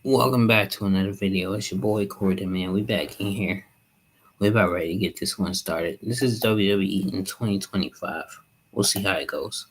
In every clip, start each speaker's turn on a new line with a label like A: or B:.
A: Welcome back to another video. It's your boy Corey, man. We back in here. We about ready to get this one started. This is WWE in 2025. We'll see how it goes.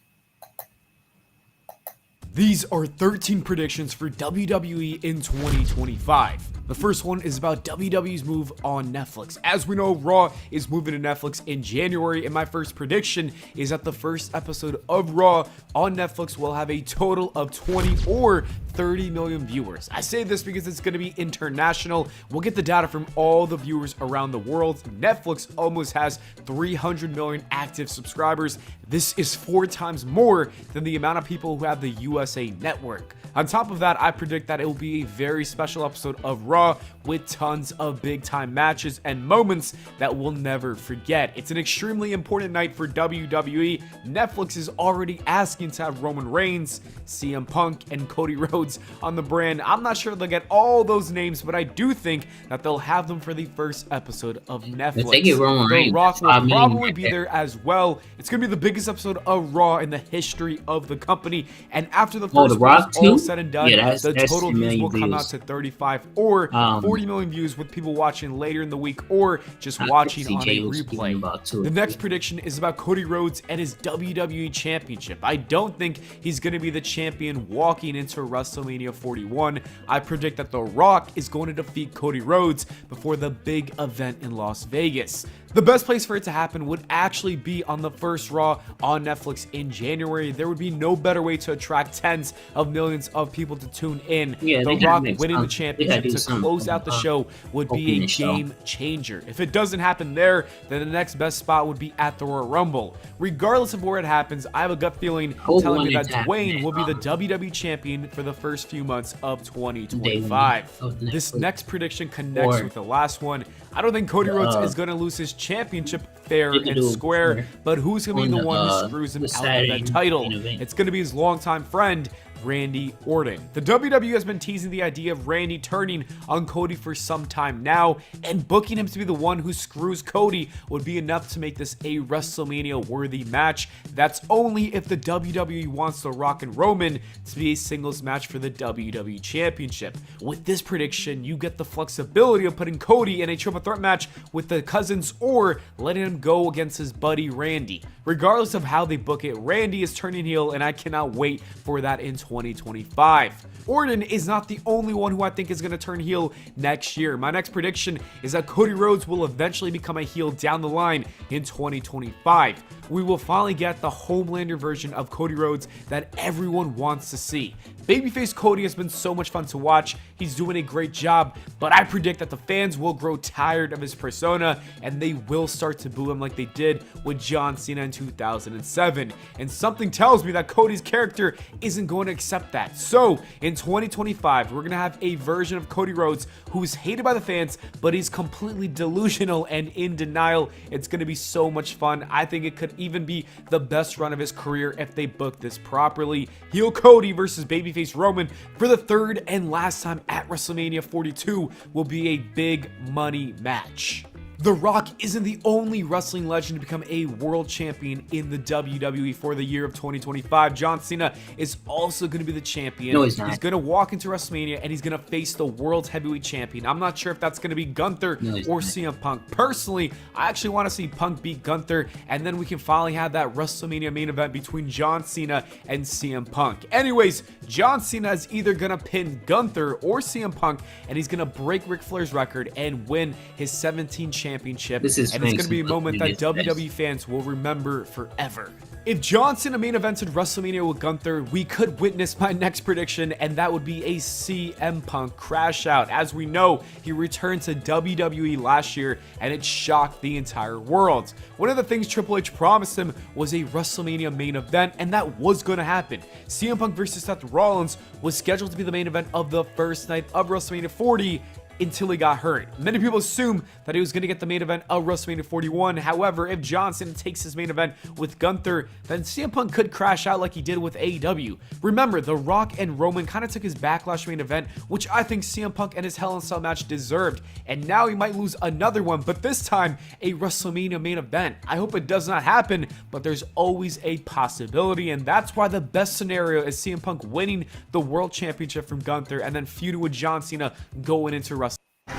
B: These are 13 predictions for WWE in 2025. The first one is about WWE's move on Netflix. As we know, Raw is moving to Netflix in January, and my first prediction is that the first episode of Raw on Netflix will have a total of 20 or 30 million viewers. I say this because it's going to be international. We'll get the data from all the viewers around the world. Netflix almost has 300 million active subscribers. This is 4 times more than the amount of people who have the USA Network. On top of that, I predict that it will be a very special episode of Raw with tons of big time matches and moments that we'll never forget. It's an extremely important night for WWE. Netflix is already asking to have Roman Reigns, CM Punk, and Cody Rhodes on the brand. I'm not sure they'll get all those names, but I do think that they'll have them for the first episode of Netflix.
A: If they get Roman Reigns,
B: The Rock will probably be there as well. It's going to be the biggest episode of Raw in the history of the company. And after the first all said and done, the total views will come out to 35 or 40 million views, with people watching later in the week or just watching on a replay. The next prediction is about Cody Rhodes and his WWE Championship. I don't think he's going to be the champion walking into WrestleMania 41. I predict that The Rock is going to defeat Cody Rhodes before the big event in Las Vegas. The best place for it to happen would actually be on the first Raw on Netflix in January. There would be no better way to attract tens of millions of people to tune in. The Rock winning the championship to close out the show would be a game changer. If it doesn't happen there, then the next best spot would be at the Royal Rumble. Regardless of where it happens, I have a gut feeling telling me that Dwayne will be the WWE champion for the first few months of 2025. This next prediction connects with the last one. I don't think Cody Rhodes is going to lose his championship fair and square, but who's going to be the one who screws him out of that title? It's going to be his longtime friend, Randy Orton. The WWE has been teasing the idea of Randy turning on Cody for some time now, and booking him to be the one who screws Cody would be enough to make this a WrestleMania worthy match. That's only if the WWE wants The Rock and Roman to be a singles match for the WWE Championship. With this prediction, you get the flexibility of putting Cody in a triple threat match with the cousins or letting him go against his buddy Randy. Regardless of how they book it, Randy is turning heel, and I cannot wait for that in 2025. Orton is not the only one who I think is going to turn heel next year. My next prediction is that Cody Rhodes will eventually become a heel down the line in 2025. We will finally get the Homelander version of Cody Rhodes that everyone wants to see. Babyface Cody has been so much fun to watch. He's doing a great job, but I predict that the fans will grow tired of his persona and they will start to boo him like they did with John Cena in 2007. And something tells me that Cody's character isn't going to accept that. So in 2025, we're going to have a version of Cody Rhodes who is hated by the fans, but he's completely delusional and in denial. It's going to be so much fun. I think it could even be the best run of his career if they book this properly. Heel Cody versus babyface Roman for the third and last time at WrestleMania 42 will be a big money match. The Rock isn't the only wrestling legend to become a world champion in the WWE for the year of 2025. John Cena is also going to be the champion.
A: No, he's not.
B: He's going to walk into WrestleMania and he's going to face the world heavyweight champion. I'm not sure if that's going to be Gunther or CM Punk. Personally, I actually want to see Punk beat Gunther, and then we can finally have that WrestleMania main event between John Cena and CM Punk. Anyways, John Cena is either going to pin Gunther or CM Punk, and he's going to break Ric Flair's record and win his 17 championship, and it's going to be a moment that WWE fans will remember forever. If John Cena main evented WrestleMania with Gunther, we could witness my next prediction, and that would be a CM Punk crash out. As we know, he returned to WWE last year, and it shocked the entire world. One of the things Triple H promised him was a WrestleMania main event, and that was going to happen. CM Punk versus Seth Rollins was scheduled to be the main event of the first night of WrestleMania 40, until he got hurt. Many people assume that he was going to get the main event of WrestleMania 41. However, if John Cena takes his main event with Gunther, then CM Punk could crash out like he did with AEW. Remember, The Rock and Roman kind of took his Backlash main event, which I think CM Punk and his Hell in a Cell match deserved, and now he might lose another one, but this time a WrestleMania main event. I hope it does not happen, but there's always a possibility, and that's why the best scenario is CM Punk winning the World Championship from Gunther and then feuding with John Cena going into WrestleMania.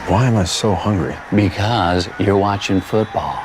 C: Why am I so hungry?
D: Because you're watching football.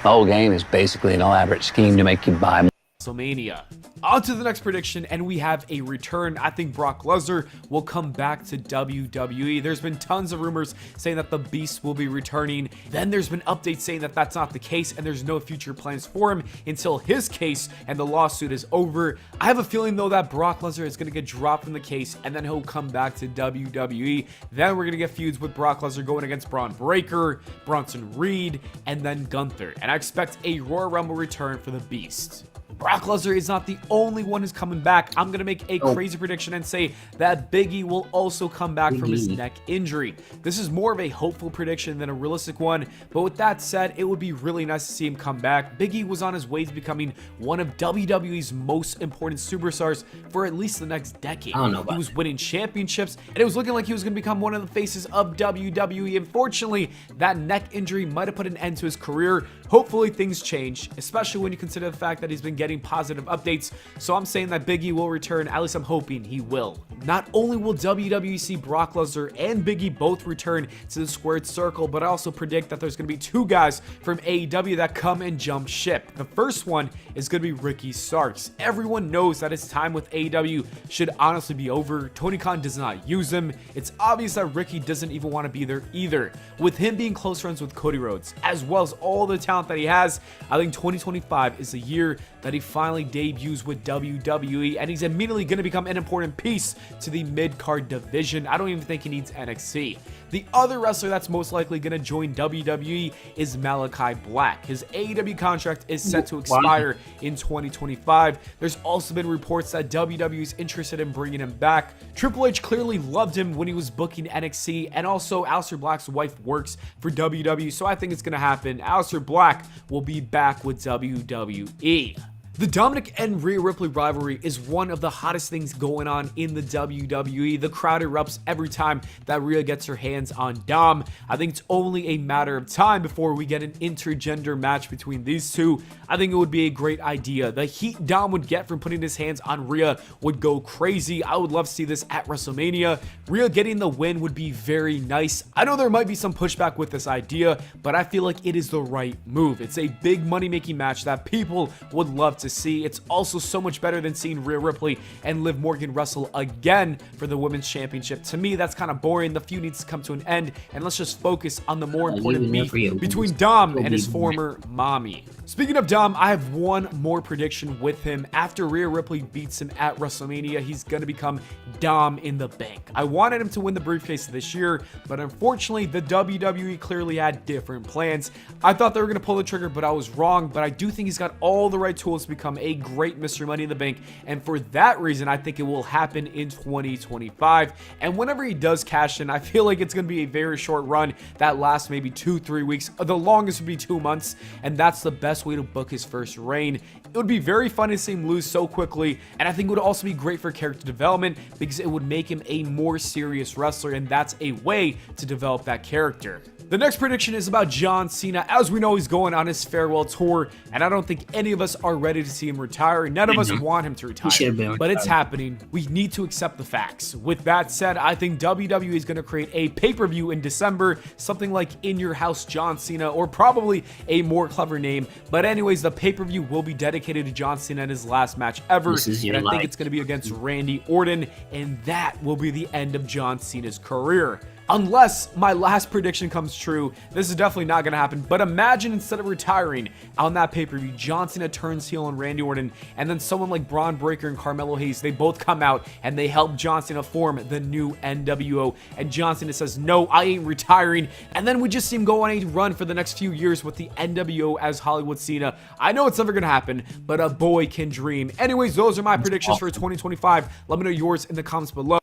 D: The whole game is basically an elaborate scheme to make you buy
B: WrestleMania. On to the next prediction, and we have a return. I think Brock Lesnar will come back to WWE. There's been tons of rumors saying that the Beast will be returning. Then there's been updates saying that that's not the case, and there's no future plans for him until his case and the lawsuit is over. I have a feeling, though, that Brock Lesnar is going to get dropped from the case, and then he'll come back to WWE. Then we're going to get feuds with Brock Lesnar going against Braun Breaker, Bronson Reed, and then Gunther. And I expect a Royal Rumble return for the Beast. Brock Lesnar is not the only one who's coming back. I'm going to make a crazy prediction and say that Big E will also come back from his neck injury. This is more of a hopeful prediction than a realistic one, but with that said, it would be really nice to see him come back. Big E was on his way to becoming one of WWE's most important superstars for at least the next decade. He was winning championships, and it was looking like he was going to become one of the faces of WWE. Unfortunately, that neck injury might have put an end to his career. Hopefully things change, especially when you consider the fact that he's been getting positive updates. So I'm saying that Big E will return. At least I'm hoping he will. Not only will WWE see Brock Lesnar and Big E both return to the squared circle, but I also predict that there's going to be two guys from AEW that come and jump ship. The first one is going to be Ricky Starks. Everyone knows that his time with AEW should honestly be over. Tony Khan does not use him. It's obvious that Ricky doesn't even want to be there either. With him being close friends with Cody Rhodes, as well as all the talent that he has, I think 2025 is the year that he finally debuts with WWE, and he's immediately going to become an important piece to the mid-card division. I don't even think he needs NXT. The other wrestler that's most likely going to join WWE is Malachi Black. His AEW contract is set to expire in 2025. There's also been reports that WWE is interested in bringing him back. Triple H clearly loved him when he was booking NXT, and also Aleister Black's wife works for WWE, so I think it's going to happen. Aleister Black will be back with WWE. The Dominic and Rhea Ripley rivalry is one of the hottest things going on in the WWE. The crowd erupts every time that Rhea gets her hands on Dom. I think it's only a matter of time before we get an intergender match between these two. I think it would be a great idea. The heat Dom would get from putting his hands on Rhea would go crazy. I would love to see this at WrestleMania. Rhea getting the win would be very nice. I know there might be some pushback with this idea, but I feel like it is the right move. It's a big money-making match that people would love to see. It's also so much better than seeing Rhea Ripley and Liv Morgan wrestle again for the women's championship. To me, that's kind of boring. The feud needs to come to an end, and let's just focus on the more important beef between Dom and his former mommy. Speaking of Dom, I have one more prediction with him. After Rhea Ripley beats him at WrestleMania, he's going to become Dom in the Bank. I wanted him to win the briefcase this year, but unfortunately, the WWE clearly had different plans. I thought they were going to pull the trigger, but I was wrong. But I do think he's got all the right tools to become a great Mr. Money in the Bank, and for that reason, I think it will happen in 2025. And whenever he does cash in, I feel like it's going to be a very short run that lasts maybe 2-3 weeks. The longest would be 2 months, and that's the best way to book his first reign. It would be very fun to see him lose so quickly, and I think it would also be great for character development because it would make him a more serious wrestler, and that's a way to develop that character. The next prediction is about John Cena. As we know, he's going on his farewell tour, and I don't think any of us are ready to see him retire. None of us want him to retire, but it's happening. We need to accept the facts. With that said, I think WWE is going to create a pay-per-view in December, something like In Your House John Cena, or probably a more clever name. But anyways, the pay-per-view will be dedicated to John Cena in his last match ever, and I think it's going to be against Randy Orton, and that will be the end of John Cena's career. Unless my last prediction comes true, this is definitely not going to happen. But imagine instead of retiring on that pay-per-view, John Cena turns heel on Randy Orton, and then someone like Braun Breaker and Carmelo Hayes, they both come out and they help John Cena form the new NWO. And John Cena says, no, I ain't retiring. And then we just see him go on a run for the next few years with the NWO as Hollywood Cena. I know it's never going to happen, but a boy can dream. Anyways, those are my predictions for 2025. Let me know yours in the comments below.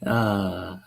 A: Uh,